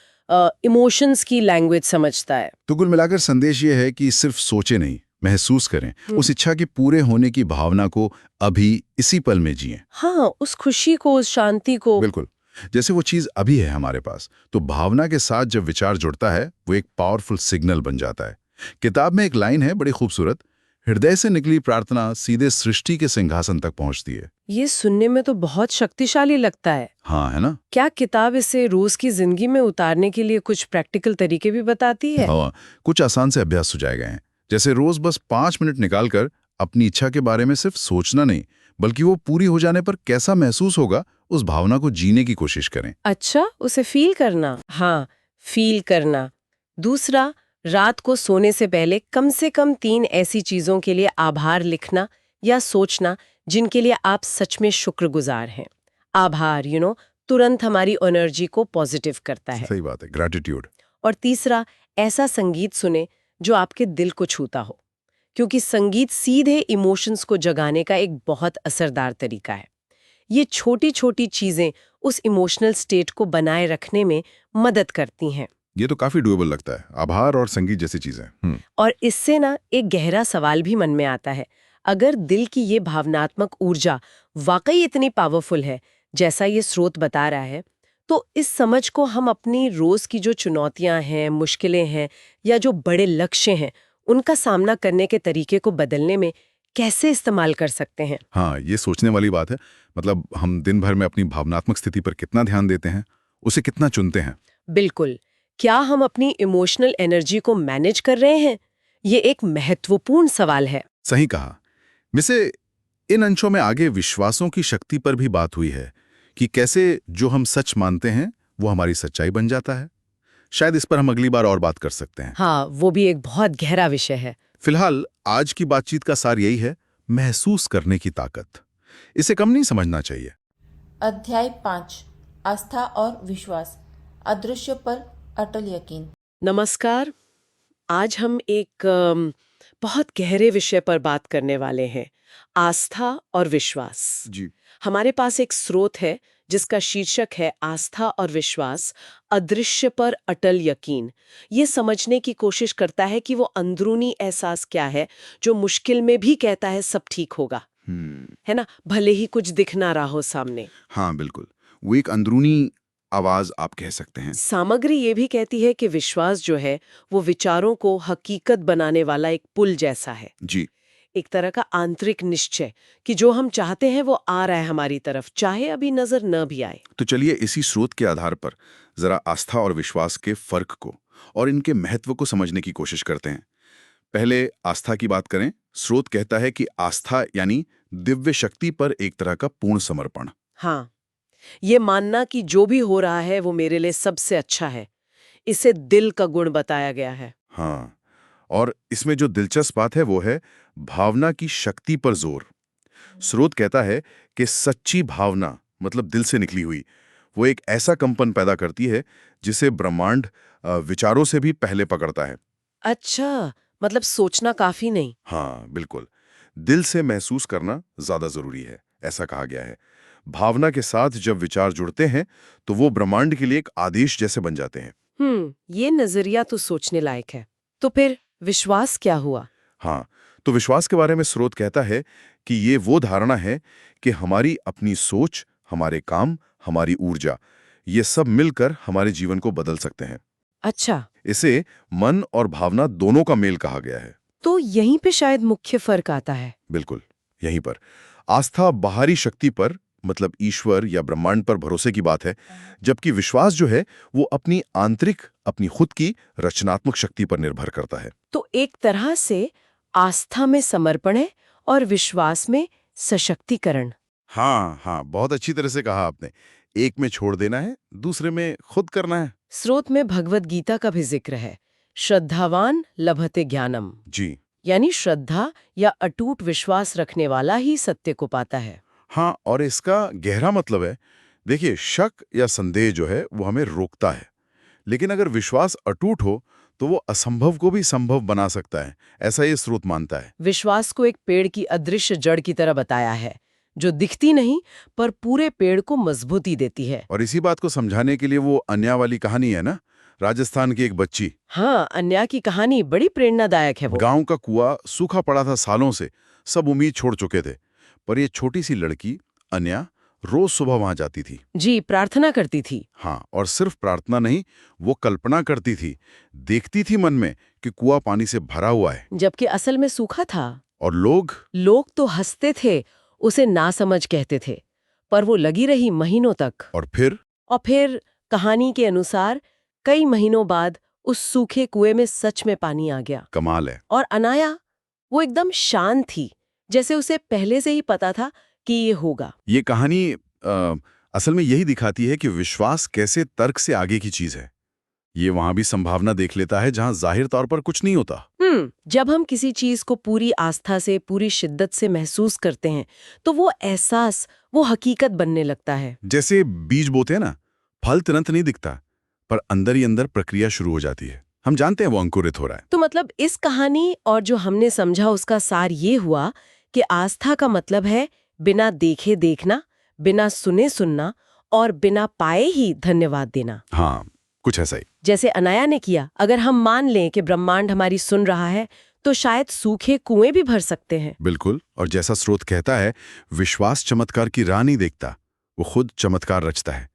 इमोशंस की लैंग्वेज समझता है। तो कुल मिलाकर संदेश ये है कि सिर्फ सोचे नहीं, महसूस करें, उस इच्छा के पूरे होने की भावना को अभी इसी पल में जिएं। हाँ, उस खुशी को, उस शांति को। बिल्कुल। जैसे वो चीज अभी है हमारे पास, तो भावना के साथ जब विचार जुड़ता है वो एक पावरफुल सिग्नल बन जाता है। किताब में एक लाइन है बड़ी खूबसूरत, हृदय से निकली प्रार्थना सीधे सृष्टि के सिंहासन तक पहुंचती है। ये सुनने में तो बहुत शक्तिशाली लगता है। हाँ, है ना? क्या किताब इसे रोज की जिंदगी में उतारने के लिए कुछ प्रैक्टिकल तरीके भी बताती है? हाँ, कुछ आसान से अभ्यास सुझाए गए हैं। जैसे रोज बस 5 मिनट निकालकर अपनी इच्छा के बारे में सिर्फ सोचना नहीं, बल्कि वो पूरी हो जाने पर कैसा महसूस होगा, उस भावना को जीने की कोशिश करें। अच्छा, उसे फील करना। हाँ, फील करना। दूसरा, रात को सोने से पहले कम से कम 3 ऐसी चीजों के लिए आभार लिखना या सोचना जिनके लिए आप सच में शुक्रगुजार हैं। आभार तुरंत हमारी एनर्जी को पॉजिटिव करता है। सही बात है, ग्रैटिट्यूड। और तीसरा, ऐसा संगीत सुने जो आपके दिल को छूता हो, क्योंकि संगीत सीधे इमोशंस को जगाने का एक बहुत असरदार तरीका है। ये छोटी छोटी चीजें उस इमोशनल स्टेट को बनाए रखने में मदद करती हैं। ये तो काफी डुएबल लगता है, आभार और संगीत जैसी चीजें। और इससे एक गहरा सवाल भी मन में आता है। अगर दिल की ये भावनात्मक ऊर्जा वाकई इतनी पावरफुल है जैसा ये स्रोत बता रहा है, तो इस समझ को हम अपनी रोज की जो चुनौतियां हैं, मुश्किलें हैं या जो बड़े लक्ष्य हैं, उनका सामना करने के तरीके को बदलने में कैसे इस्तेमाल कर सकते हैं? हाँ, ये सोचने वाली बात है। मतलब हम दिन भर में अपनी भावनात्मक स्थिति पर कितना ध्यान देते हैं, उसे कितना चुनते हैं। बिल्कुल। क्या हम अपनी इमोशनल एनर्जी को मैनेज कर रहे हैं? ये एक महत्वपूर्ण सवाल है। सही कहा। वैसे इन अंशों में आगे विश्वासों की शक्ति पर भी बात हुई है कि कैसे जो हम सच मानते हैं वो हमारी सच्चाई बन जाता है। शायद इस पर हम अगली बार और बात कर सकते हैं। हाँ, वो भी एक बहुत गहरा विषय है। फिलहाल आज की बातचीत का सार यही है, महसूस करने की ताकत। इसे कम नहीं समझना चाहिए। अध्याय 5 आस्था और विश्वास, अदृश्य पर अटल यकीन। नमस्कार। आज हम एक बहुत गहरे विषय पर बात करने वाले हैं, आस्था और विश्वास। जी। हमारे पास एक स्रोत है जिसका शीर्षक है आस्था और विश्वास, अदृश्य पर अटल यकीन। ये समझने की कोशिश करता है कि वो अंदरूनी एहसास क्या है जो मुश्किल में भी कहता है सब ठीक होगा, है ना, भले ही कुछ दिख ना रहा हो सामने। हाँ बिल्कुल, वो एक अंदरूनी आवाज आप कह सकते हैं। सामग्री ये भी कहती है कि विश्वास जो है वो विचारों को हकीकत बनाने वाला एक पुल जैसा है। जी। एक तरह का आंतरिक निश्चय कि जो हम चाहते हैं वो आ रहा है हमारी तरफ, चाहे अभी नजर न भी आए। तो चलिए इसी स्रोत के आधार पर जरा आस्था और विश्वास के फर्क को और इनके महत्व को समझने की कोशिश करते हैं। पहले आस्था की बात करें। स्रोत कहता है कि आस्था यानी दिव्य शक्ति पर एक तरह का पूर्ण समर्पण। हाँ, ये मानना कि जो भी हो रहा है वो मेरे लिए सबसे अच्छा है, इसे दिल का गुण बताया गया है। हाँ, और इसमें जो दिलचस्प बात है वो है भावना की शक्ति पर जोर। स्रोत कहता है कि सच्ची भावना, मतलब दिल से निकली हुई, वो एक ऐसा कंपन पैदा करती है जिसे ब्रह्मांड विचारों से भी पहले पकड़ता है। अच्छा, मतलब सोचना काफी नहीं। हाँ बिल्कुल, दिल से महसूस करना ज्यादा जरूरी है, ऐसा कहा गया है। भावना के साथ जब विचार जुड़ते हैं तो वो ब्रह्मांड के लिए एक आदेश जैसे बन जाते हैं। ये नजरिया तो सोचने लायक है। तो फिर विश्वास क्या हुआ? हाँ, तो विश्वास के बारे में स्रोत कहता है कि ये वो धारणा है कि हमारी अपनी सोच, हमारे काम, हमारी ऊर्जा, ये सब मिलकर हमारे जीवन को बदल सकते हैं। अच्छा, इसे मन और भावना दोनों का मेल कहा गया है। तो यहीं पे शायद मुख्य फर्क आता है। बिल्कुल, यहीं पर। आस्था बाहरी शक्ति पर, मतलब ईश्वर या ब्रह्मांड पर भरोसे की बात है, जबकि विश्वास जो है वो अपनी आंतरिक, अपनी खुद की रचनात्मक शक्ति पर निर्भर करता है। तो एक तरह से आस्था में समर्पण है और विश्वास में सशक्तिकरण। हाँ, बहुत अच्छी तरह से कहा आपने। एक में छोड़ देना है, दूसरे में खुद करना है। स्रोत में भगवत गीता का भी जिक्र है, श्रद्धावान लभते ज्ञानम। जी। यानी श्रद्धा या अटूट विश्वास रखने वाला ही सत्य को पाता है। हाँ, और इसका गहरा मतलब है, देखिए, शक या संदेह जो है वो हमें रोकता है, लेकिन अगर विश्वास अटूट हो तो वो असंभव को भी संभव बना सकता है, ऐसा ये स्रोत मानता है। विश्वास को एक पेड़ की अदृश्य जड़ की तरह बताया है, जो दिखती नहीं पर पूरे पेड़ को मजबूती देती है। और इसी बात को समझाने के लिए वो अन्या वाली कहानी है ना, राजस्थान की एक बच्ची। हाँ, अन्या की कहानी बड़ी प्रेरणादायक है। वो गांव का कुआं सूखा पड़ा था सालों से, सब उम्मीद छोड़ चुके थे, पर ये छोटी सी लड़की अन्या रोज सुबह वहां जाती थी। जी, प्रार्थना करती थी। हाँ, और सिर्फ प्रार्थना नहीं, वो कल्पना करती थी, देखती थी मन में कि कुआं पानी से भरा हुआ है, जबकि असल में सूखा था। और लोग तो हंसते थे, उसे नासमझ कहते थे, पर वो लगी रही महीनों तक। और फिर कहानी के अनुसार कई महीनों बाद उस सूखे कुएं में सच में पानी आ गया। कमाल है। और अनाया, वो एकदम शांत थी, जैसे उसे पहले से ही पता था कि ये होगा। ये कहानी असल में यही दिखाती है कि विश्वास कैसे तर्क से आगे की चीज है। ये वहां भी संभावना देख लेता है जहां जाहिर तौर पर कुछ नहीं होता। जब हम किसी चीज को पूरी आस्था से, पूरी शिद्दत से महसूस करते हैं, तो वो एहसास, वो हकीकत बनने लगता है। जैसे बीज बोते हैं ना, फल तुरंत नहीं दिखता, पर अंदर ही अंदर प्रक्रिया शुरू हो जाती है। हम जानते हैं वो अंकुरित हो रहा है। तो मतलब इस कहानी और जो हमने समझा उसका सार ये हुआ कि आस्था का मतलब है बिना देखे देखना, बिना सुने सुनना और बिना पाए ही धन्यवाद देना। हाँ, कुछ ऐसा ही। जैसे अनाया ने किया। अगर हम मान लें कि ब्रह्मांड हमारी सुन रहा है, तो शायद सूखे कुएं भी भर सकते हैं। बिल्कुल। और जैसा स्रोत कहता है, विश्वास चमत्कार की राह नहीं देखता, वो खुद चमत्कार रचता है।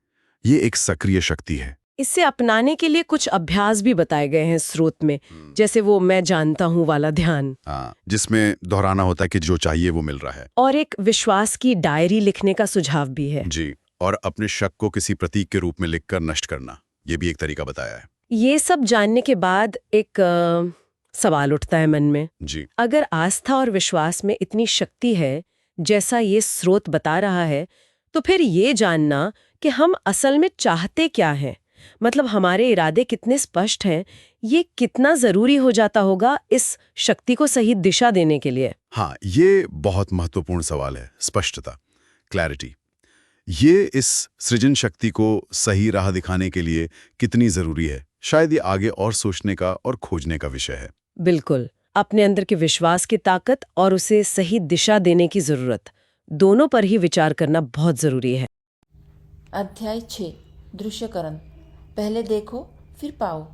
ये एक सक्रिय शक्ति है। इससे अपनाने के लिए कुछ अभ्यास भी बताए गए हैं स्रोत में, जैसे वो मैं जानता हूँ वाला ध्यान। हाँ, जिसमें दोहराना होता है कि जो चाहिए वो मिल रहा है। और एक विश्वास की डायरी लिखने का सुझाव भी है। जी, और अपने शक को किसी प्रतीक के रूप में लिखकर नष्ट करना, ये भी एक तरीका बताया है। ये सब जानने के बाद एक सवाल उठता है मन में। जी, अगर आस्था और विश्वास में इतनी शक्ति है, जैसा ये स्रोत बता रहा है, तो फिर ये जानना कि हम असल में चाहते क्या हैं, मतलब हमारे इरादे कितने स्पष्ट हैं, ये कितना जरूरी हो जाता होगा इस शक्ति को सही दिशा देने के लिए। हाँ, ये बहुत महत्वपूर्ण सवाल है। स्पष्टता, क्लैरिटी, ये इस सृजन शक्ति को सही राह दिखाने के लिए कितनी जरूरी है। शायद ये आगे और सोचने का और खोजने का विषय है। बिल्कुल, अपने अंदर के विश्वास की ताकत और उसे सही दिशा देने की जरूरत, दोनों पर ही विचार करना बहुत जरूरी है। अध्याय 6 दृश्यकरण। पहले देखो फिर पाओ।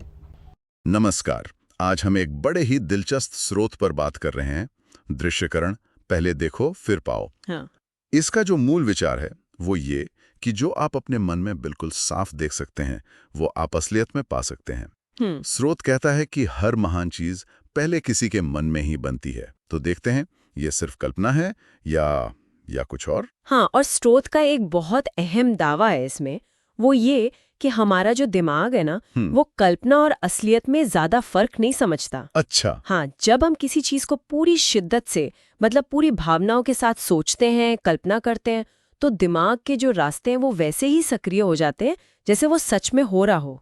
नमस्कार। आज हम एक बड़े ही दिलचस्प स्रोत पर बात कर रहे हैं, दृश्यकरण, पहले देखो फिर पाओ। हाँ। इसका जो मूल विचार है वो ये कि जो आप अपने मन में बिल्कुल साफ देख सकते हैं, वो आप असलियत में पा सकते हैं। स्रोत कहता है कि हर महान चीज पहले किसी के मन में ही बनती है। तो देखते हैं, ये सिर्फ कल्पना है या कुछ और। हाँ, और स्रोत का एक बहुत अहम दावा है इसमें, वो ये कि हमारा जो दिमाग है ना, वो कल्पना और असलियत में ज्यादा फर्क नहीं समझता। अच्छा। हाँ, जब हम किसी चीज को पूरी शिद्दत से, मतलब पूरी भावनाओं के साथ सोचते हैं, कल्पना करते हैं, तो दिमाग के जो रास्ते हैं वो वैसे ही सक्रिय हो जाते हैं जैसे वो सच में हो रहा हो।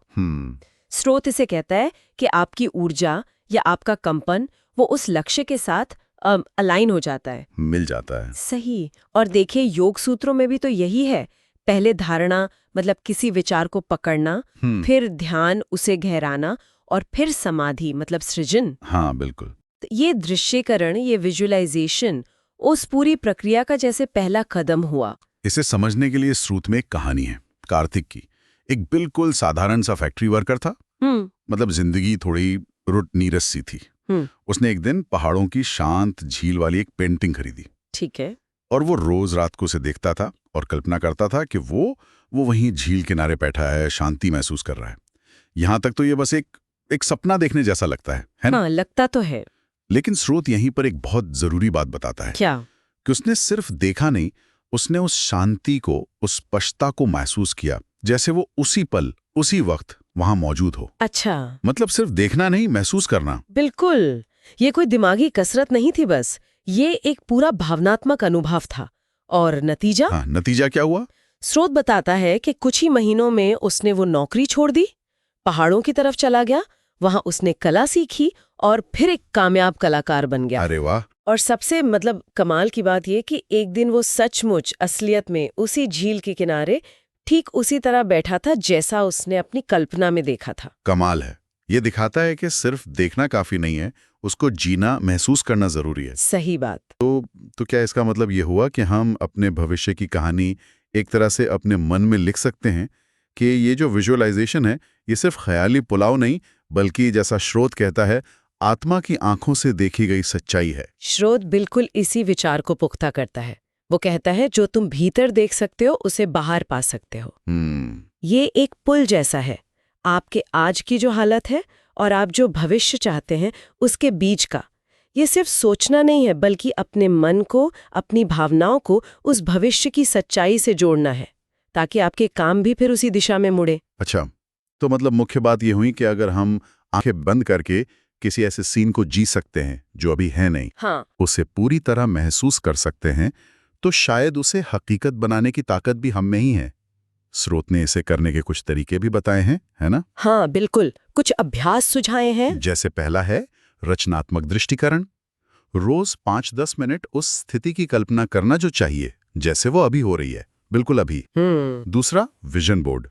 स्रोत इसे कहता है कि आपकी ऊर्जा या आपका कंपन वो उस लक्ष्य के साथ अलाइन हो जाता है, मिल जाता है। सही। और देखिए, योग सूत्रों में भी तो यही है। पहले धारणा, मतलब किसी विचार को पकड़ना, फिर ध्यान, उसे गहराना, और फिर समाधि, मतलब सृजन। हाँ, बिल्कुल। तो ये दृश्यकरण, ये विजुअलाइजेशन उस पूरी प्रक्रिया का जैसे पहला कदम हुआ। इसे समझने के लिए स्रोत में एक कहानी है, कार्तिक की। एक बिल्कुल साधारण सा फैक्ट्री वर्कर था। मतलब जिंदगी थोड़ी रुट नीरस सी थी। उसने एक दिन पहाड़ों की शांत झील वाली एक पेंटिंग खरीदी। ठीक है। और वो रोज रात को उसे देखता था और कल्पना करता था कि वो वहीं झील किनारे बैठा है, शांति महसूस कर रहा है। यहां तक तो ये बस एक सपना देखने जैसा लगता है ना? हाँ, लगता तो है। लेकिन स्रोत यहीं पर एक बहुत जरूरी बात बताता है। क्या? कि उसने सिर्फ देखा नहीं, उसने उस शांति को, उस स्पष्टता को महसूस किया, जैसे वो उसी पल, उसी वक्त वहां मौजूद हो। अच्छा, मतलब सिर्फ देखना नहीं, महसूस करना। बिल्कुल। ये कोई दिमागी कसरत नहीं थी, बस ये एक पूरा भावनात्मक अनुभव था। और नतीजा? हाँ, नतीजा क्या हुआ? स्रोत बताता है कि कुछ ही महीनों में उसने वो नौकरी छोड़ दी, पहाड़ों की तरफ चला गया, वहां उसने कला सीखी और फिर एक कामयाब कलाकार बन गया। अरे वाह। और सबसे मतलब कमाल की बात ये कि एक दिन वो सचमुच असलियत में उसी झील के किनारे ठीक उसी तरह बैठा था जैसा उसने अपनी कल्पना में देखा था। कमाल है। ये दिखाता है कि सिर्फ देखना काफी नहीं है, उसको जीना, महसूस करना जरूरी है। सही बात। तो क्या इसका मतलब ये हुआ कि हम अपने भविष्य की कहानी एक तरह से अपने मन में लिख सकते हैं कि ये जो विजुअलाइजेशन है, ये सिर्फ ख्याली पुलाव नहीं, बल्कि जैसा स्रोत कहता है, आत्मा की आंखों से देखी गई सच्चाई है। स्रोत बिल्कुल इसी विचार को पुख्ता करता है। वो कहता है जो तुम भीतर देख सकते हो उसे बाहर पा सकते हो। ये एक पुल जैसा है, आपके आज की जो हालत है और आप जो भविष्य चाहते हैं उसके बीच का। ये सिर्फ सोचना नहीं है, बल्कि अपने मन को, अपनी भावनाओं को उस भविष्य की सच्चाई से जोड़ना है, ताकि आपके काम भी फिर उसी दिशा में मुड़े। अच्छा, तो मतलब मुख्य बात ये हुई कि अगर हम आंखें बंद करके किसी ऐसे सीन को जी सकते हैं जो अभी है नहीं, हाँ, उसे पूरी तरह महसूस कर सकते हैं, तो शायद उसे हकीकत बनाने की ताकत भी हम में ही है। स्रोत ने इसे करने के कुछ तरीके भी बताए हैं, है ना? हाँ, बिल्कुल। कुछ अभ्यास सुझाए हैं। जैसे पहला है रचनात्मक दृष्टिकरण। रोज 5-10 मिनट उस स्थिति की कल्पना करना जो चाहिए, जैसे वो अभी हो रही है, बिल्कुल अभी। दूसरा, विजन बोर्ड।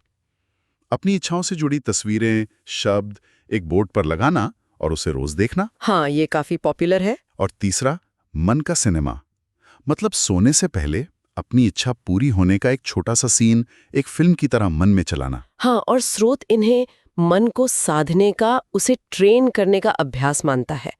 अपनी इच्छाओं से जुड़ी तस्वीरें, शब्द एक बोर्ड पर लगाना और उसे रोज देखना। हाँ, ये काफी पॉपुलर है। और तीसरा, मन का सिनेमा। मतलब सोने से पहले अपनी इच्छा पूरी होने का एक छोटा सा सीन एक फिल्म की तरह मन में चलाना। हाँ, और स्रोत इन्हें मन को साधने का, उसे ट्रेन करने का अभ्यास मानता है।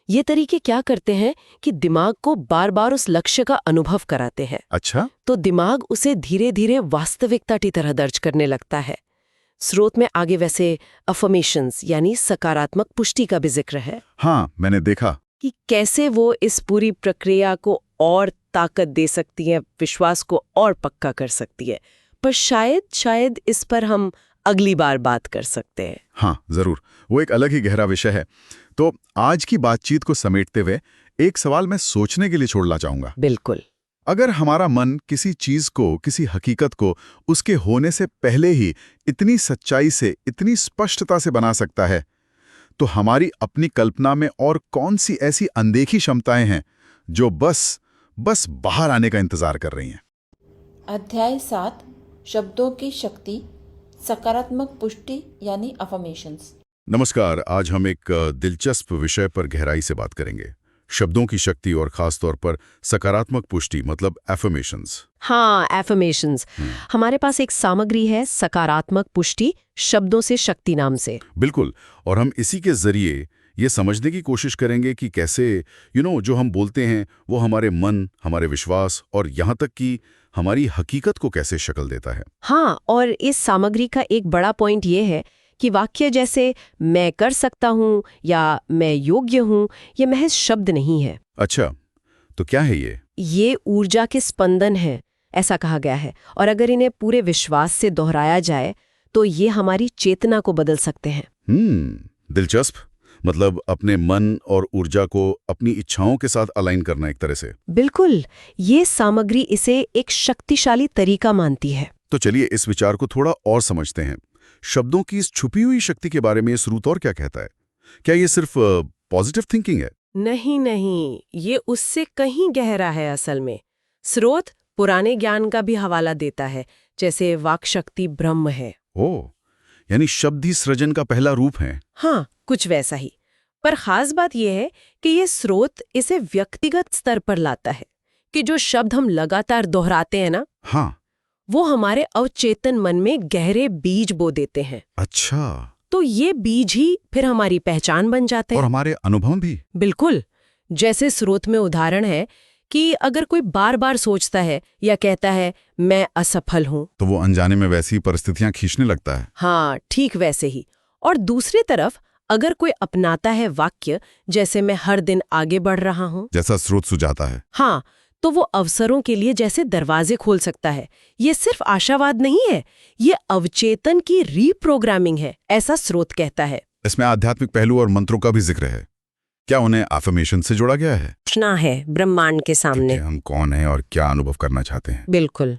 ये तरीके क्या करते हैं कि दिमाग को बार बार उस लक्ष्य का अनुभव कराते हैं। अच्छा, तो दिमाग उसे धीरे धीरे वास्तविकता की तरह दर्ज करने लगता है। स्रोत में आगे वैसे अफर्मेशंस यानी सकारात्मक पुष्टि का भी जिक्र है हाँ, मैंने देखा। कि कैसे वो इस पूरी प्रक्रिया को और ताकत दे सकती है, विश्वास को और पक्का कर सकती है। पर शायद इस पर हम अगली बार बात कर सकते हैं। हाँ, जरूर, वो एक अलग ही गहरा विषय है। तो आज की बातचीत को समेटते हुए एक सवाल मैं सोचने के लिए छोड़ना चाहूंगा। बिल्कुल। अगर हमारा मन किसी चीज को, किसी हकीकत को उसके होने से पहले ही इतनी सच्चाई से, इतनी स्पष्टता से बना सकता है, तो हमारी अपनी कल्पना में और कौन सी ऐसी अनदेखी क्षमताएं हैं जो बस बाहर आने का इंतजार कर रही हैं? अध्याय 7, शब्दों की शक्ति, सकारात्मक पुष्टि यानी अफर्मेशंस। नमस्कार, आज हम एक दिलचस्प विषय पर गहराई से बात करेंगे। शब्दों की शक्ति और खास तौर पर सकारात्मक पुष्टि मतलब एफर्मेशंस। हाँ, एफर्मेशंस। हमारे पास एक सामग्री है, सकारात्मक पुष्टि शब्दों से शक्ति नाम से। बिल्कुल, और हम इसी के जरिए ये समझने की कोशिश करेंगे कि कैसे जो हम बोलते हैं वो हमारे मन, हमारे विश्वास और यहाँ तक कि हमारी हकीकत को कैसे शक्ल देता है। हाँ, और इस सामग्री का एक बड़ा पॉइंट ये है कि वाक्य जैसे मैं कर सकता हूँ या मैं योग्य हूँ, ये महज शब्द नहीं है। अच्छा, तो क्या है ये? ये ऊर्जा के स्पंदन है, ऐसा कहा गया है। और अगर इन्हें पूरे विश्वास से दोहराया जाए तो ये हमारी चेतना को बदल सकते हैं। दिलचस्प। मतलब अपने मन और ऊर्जा को अपनी इच्छाओं के साथ अलाइन करना एक तरह से। बिल्कुल, ये सामग्री इसे एक शक्तिशाली तरीका मानती है। तो चलिए इस विचार को थोड़ा और समझते हैं। शब्दों की इस छुपी हुई शक्ति के बारे में स्रोत और क्या कहता है? क्या ये सिर्फ पॉजिटिव थिंकिंग है? नहीं, ये उससे कहीं गहरा है। असल में स्रोत पुराने ज्ञान का भी हवाला देता है, जैसे वाक शक्ति ब्रह्म है। ओह, यानी शब्द ही सृजन का पहला रूप है। हाँ, कुछ वैसा ही। पर खास बात यह है कि ये स्रोत इसे व्यक्तिगत स्तर पर लाता है कि जो शब्द हम लगातार दोहराते हैं ना, हाँ, वो हमारे अवचेतन मन में गहरे बीज बो देते हैं। अच्छा, तो ये बीज ही फिर हमारी पहचान बन जाते हैं। और हमारे अनुभव भी। बिल्कुल। जैसे स्रोत में उदाहरण है कि अगर कोई बार बार सोचता है या कहता है मैं असफल हूं, तो वो अनजाने में वैसी परिस्थितियां खींचने लगता है। हाँ, ठीक वैसे ही। और दूसरी तरफ अगर कोई अपनाता है वाक्य जैसे मैं हर दिन आगे बढ़ रहा हूं, जैसा स्रोत सुझाता है, हाँ, तो वो अवसरों के लिए जैसे दरवाजे खोल सकता है। ये सिर्फ आशावाद नहीं है, ये अवचेतन की रीप्रोग्रामिंग है, ऐसा स्रोत कहता है। इसमें आध्यात्मिक पहलू और मंत्रों का भी जिक्र है। क्या उन्हें अफर्मेशन से जोड़ा गया है? प्रश्न है ब्रह्मांड के सामने, हम कौन हैं और क्या अनुभव करना चाहते हैं? बिल्कुल।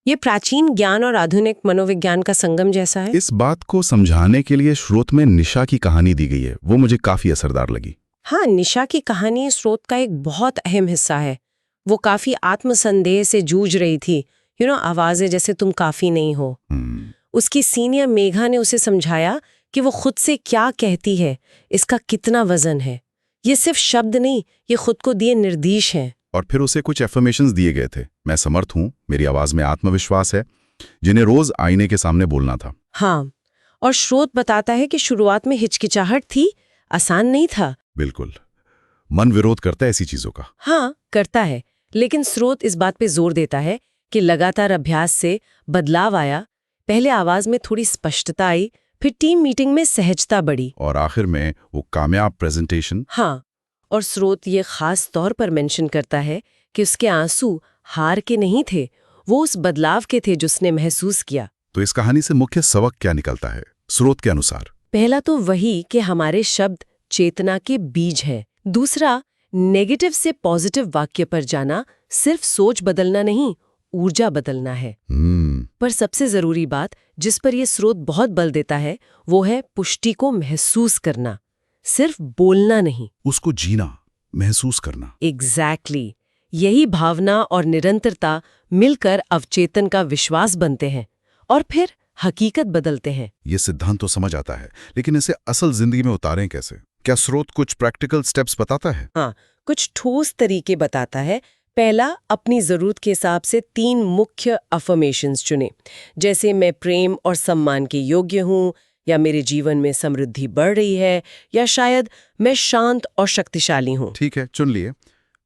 ये प्राचीन ज्ञान और आधुनिक मनोविज्ञान का संगम जैसा है। इस बात को समझाने के लिए स्रोत में निशा की कहानी दी गई है, वो मुझे काफी असरदार लगी। हाँ, निशा की कहानी स्रोत का एक बहुत अहम हिस्सा है। वो काफी आत्मसंदेह से जूझ रही थी। आवाजें जैसे तुम काफी नहीं हो। उसकी सीनियर मेघा ने उसे समझाया कि वो खुद से क्या कहती है, इसका कितना वजन है। ये सिर्फ शब्द नहीं, ये खुद को दिए निर्देश हैं। और फिर उसे कुछ एफर्मेशंस दिए गए थे। मैं समर्थ हूँ, मेरी आवाज में आत्मविश्वास है, जिन्हें रोज आईने के सामने बोलना था। हाँ, और स्रोत बताता है कि शुरुआत में हिचकिचाहट थी, आसान नहीं था। बिल्कुल, मन विरोध करता है ऐसी चीजों का। हाँ, करता है, लेकिन स्रोत इस बात पे जोर देता है कि लगातार अभ्यास से बदलाव आया। पहले आवाज में थोड़ी स्पष्टता आई, फिर टीम मीटिंग में सहजता बढ़ी, और आखिर में वो कामयाब प्रेजेंटेशन। हाँ, और स्रोत ये खास तौर पर मेंशन करता है कि उसके आंसू हार के नहीं थे, वो उस बदलाव के थे जो उसने महसूस किया। तो इस कहानी से मुख्य सबक क्या निकलता है स्रोत के अनुसार? पहला तो वही कि हमारे शब्द चेतना के बीज हैं। दूसरा, नेगेटिव से पॉजिटिव वाक्य पर जाना सिर्फ सोच बदलना नहीं, ऊर्जा बदलना है। पर सबसे जरूरी बात जिस पर यह स्रोत बहुत बल देता है वो है पुष्टि को महसूस करना, सिर्फ बोलना नहीं। उसको जीना, महसूस करना। एग्जैक्टली। यही भावना और निरंतरता मिलकर अवचेतन का विश्वास बनते हैं और फिर हकीकत बदलते हैं। ये सिद्धांत तो समझ आता है, लेकिन इसे असल जिंदगी में उतारें कैसे? क्या स्रोत कुछ प्रैक्टिकल स्टेप्स बताता है? हाँ, कुछ ठोस तरीके बताता है। पहला, अपनी जरूरत के हिसाब से 3 मुख्य अफर्मेशंस चुने, जैसे मैं प्रेम और सम्मान के योग्य हूँ, या मेरे जीवन में समृद्धि बढ़ रही है, या शायद मैं शांत और शक्तिशाली हूँ। ठीक है, चुन लिए।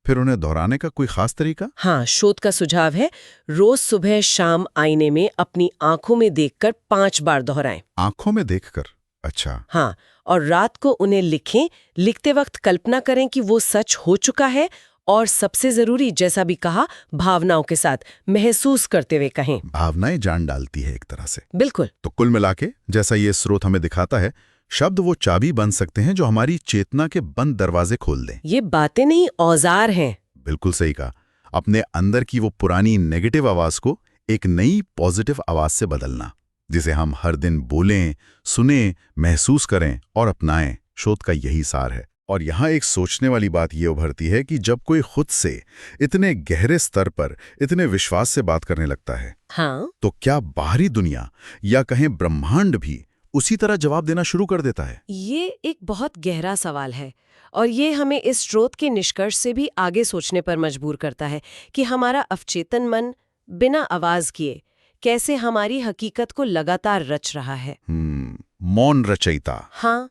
फिर उन्हें दोहराने का कोई खास तरीका? हाँ, शोध का सुझाव है रोज सुबह शाम आईने में अपनी आंखों में देखकर 5 बार दोहराएं। आंखों में देखकर? अच्छा। हाँ, और रात को उन्हें लिखें। लिखते वक्त कल्पना करें कि वो सच हो चुका है, और सबसे जरूरी, जैसा भी कहा, भावनाओं के साथ महसूस करते हुए कहें। भावनाएं जान डालती है एक तरह से। बिल्कुल। तो कुल मिलाके, जैसा ये स्रोत हमें दिखाता है, शब्द वो चाबी बन सकते हैं जो हमारी चेतना के बंद दरवाजे खोल दें। ये बातें नहीं, औजार हैं। बिल्कुल सही कहा। अपने अंदर की वो पुरानी नेगेटिव आवाज को एक नई पॉजिटिव आवाज से बदलना, जिसे हम हर दिन बोलें, सुने, महसूस करें और अपनाएं। शोध का यही सार है। और यहाँ एक सोचने वाली बात ये उभरती है कि जब कोई खुद से इतने गहरे स्तर पर इतने विश्वास से बात करने लगता है, हाँ, तो क्या बाहरी दुनिया या कहें ब्रह्मांड भी उसी तरह जवाब देना शुरू कर देता है? ये एक बहुत गहरा सवाल है, और ये हमें इस स्रोत के निष्कर्ष से भी आगे सोचने पर मजबूर करता है कि हमारा अवचेतन मन बिना आवाज किए कैसे हमारी हकीकत को लगातार रच रहा है। मौन रचयिता। हाँ,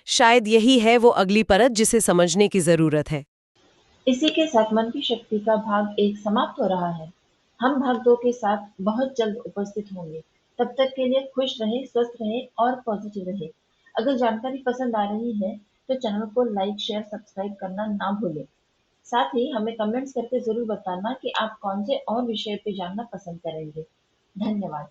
शायद यही है वो अगली परत जिसे समझने की जरूरत है। इसी के साथ मन की शक्ति का भाग 1 समाप्त हो रहा है। हम भाग 2 के साथ बहुत जल्द उपस्थित होंगे। तब तक के लिए खुश रहें, स्वस्थ रहें और पॉजिटिव रहें। अगर जानकारी पसंद आ रही है तो चैनल को लाइक, शेयर, सब्सक्राइब करना ना भूलें। साथ ही हमें कमेंट्स करके जरूर बताना कि आप कौन से और विषय पे जानना पसंद करेंगे। धन्यवाद।